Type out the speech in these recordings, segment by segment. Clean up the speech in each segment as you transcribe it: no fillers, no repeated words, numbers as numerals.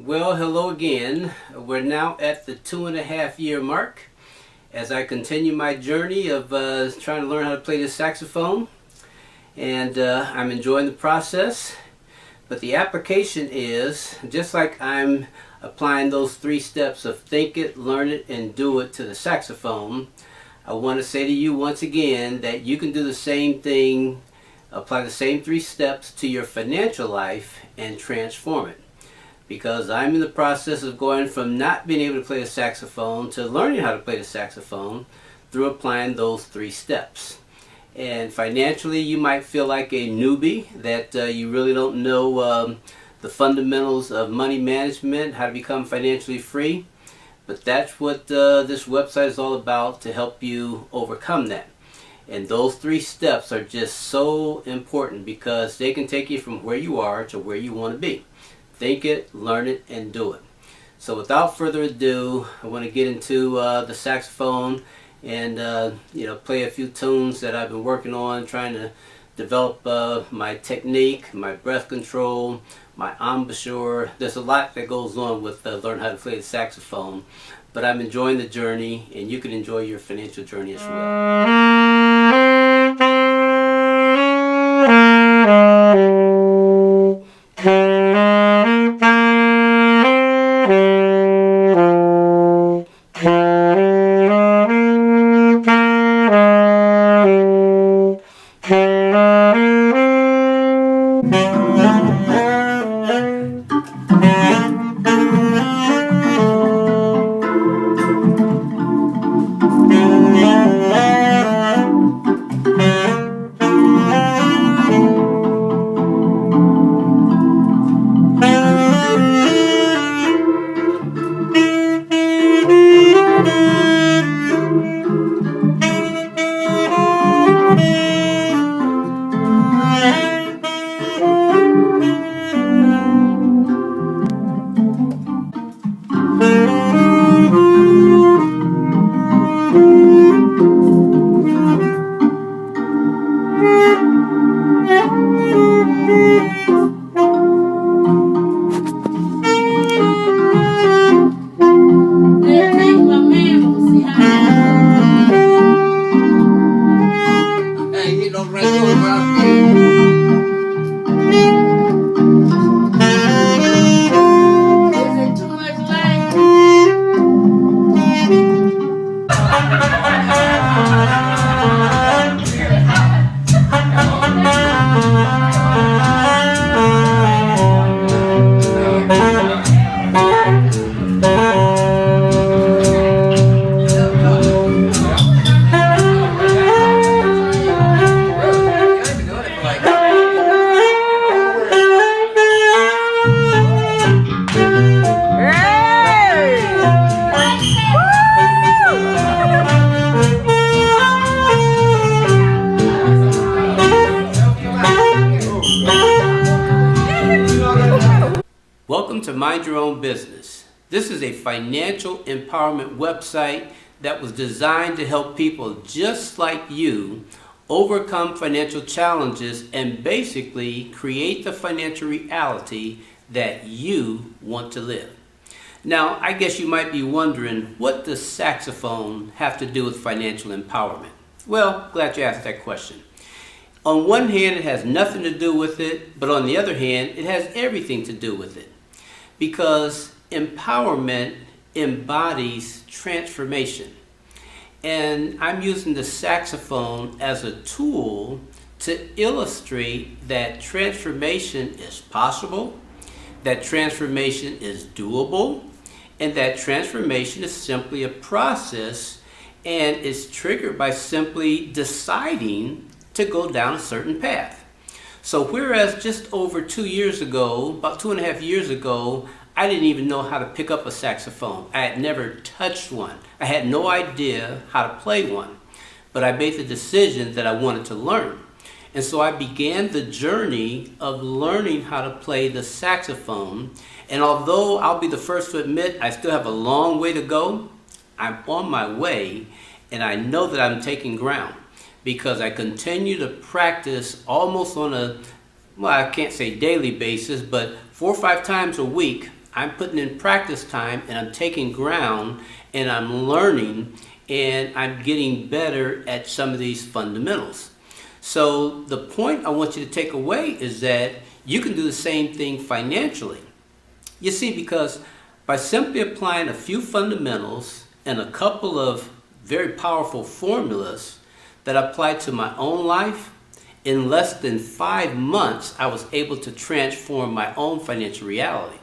Well, hello again. We're now at the 2.5-year mark as I continue my journey of trying to learn how to play the saxophone, and I'm enjoying the process. But the application is just like I'm applying those 3 steps of think it, learn it, and do it to the saxophone. I want to say to you once again that you can do the same thing, apply the same 3 steps to your financial life and transform it. Because I'm in the process of going from not being able to play the saxophone to learning how to play the saxophone through applying those 3 steps. And financially, you might feel like a newbie, that you really don't know the fundamentals of money management, how to become financially free. But that's what this website is all about, to help you overcome that. And those 3 steps are just so important because they can take you from where you are to where you want to be. Think it, learn it, and do it. So without further ado, I want to get into the saxophone and play a few tunes that I've been working on, trying to develop my technique, my breath control, my embouchure. There's a lot that goes on with learning how to play the saxophone, but I'm enjoying the journey, and you can enjoy your financial journey as well. Welcome to Mind Your Own Business. This is a financial empowerment website that was designed to help people just like you overcome financial challenges and basically create the financial reality that you want to live. Now, I guess you might be wondering, what does saxophone have to do with financial empowerment? Well, glad you asked that question. On one hand, it has nothing to do with it, but on the other hand, it has everything to do with it. Because empowerment embodies transformation. And I'm using the saxophone as a tool to illustrate that transformation is possible, that transformation is doable, and that transformation is simply a process and is triggered by simply deciding to go down a certain path. So whereas just over 2 years ago, about 2.5 years ago, I didn't even know how to pick up a saxophone. I had never touched one. I had no idea how to play one. But I made the decision that I wanted to learn. And so I began the journey of learning how to play the saxophone. And although I'll be the first to admit I still have a long way to go, I'm on my way, and I know that I'm taking ground, because I continue to practice almost on a, well, I can't say daily basis, but 4 or 5 times a week. I'm putting in practice time and I'm taking ground and I'm learning and I'm getting better at some of these fundamentals. So the point I want you to take away is that you can do the same thing financially. You see, because by simply applying a few fundamentals and a couple of very powerful formulas that I applied to my own life, in less than 5 months, I was able to transform my own financial reality.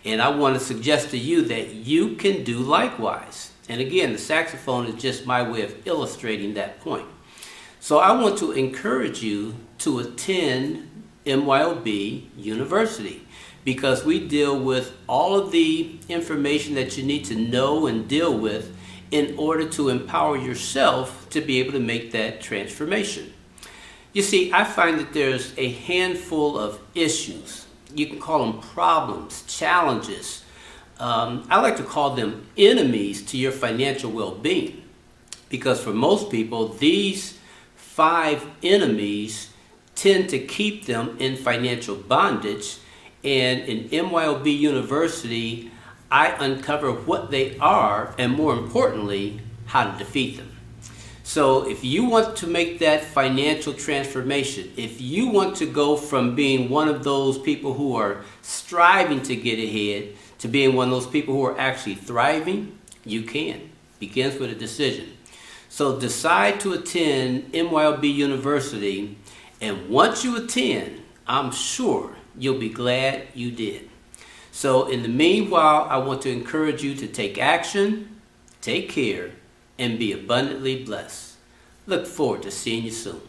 And I want to suggest to you that you can do likewise. And again, the saxophone is just my way of illustrating that point. So I want to encourage you to attend MYOB University, because we deal with all of the information that you need to know and deal with in order to empower yourself to be able to make that transformation. You see, I find that there's a handful of issues. You can call them problems, challenges. I like to call them enemies to your financial well-being, because for most people, these 5 enemies tend to keep them in financial bondage. And in MYOB University, I uncover what they are and, more importantly, how to defeat them. So if you want to make that financial transformation, if you want to go from being one of those people who are striving to get ahead to being one of those people who are actually thriving, you can. It begins with a decision. So decide to attend MYOB University, and once you attend, I'm sure you'll be glad you did. So in the meanwhile, I want to encourage you to take action, take care, and be abundantly blessed. Look forward to seeing you soon.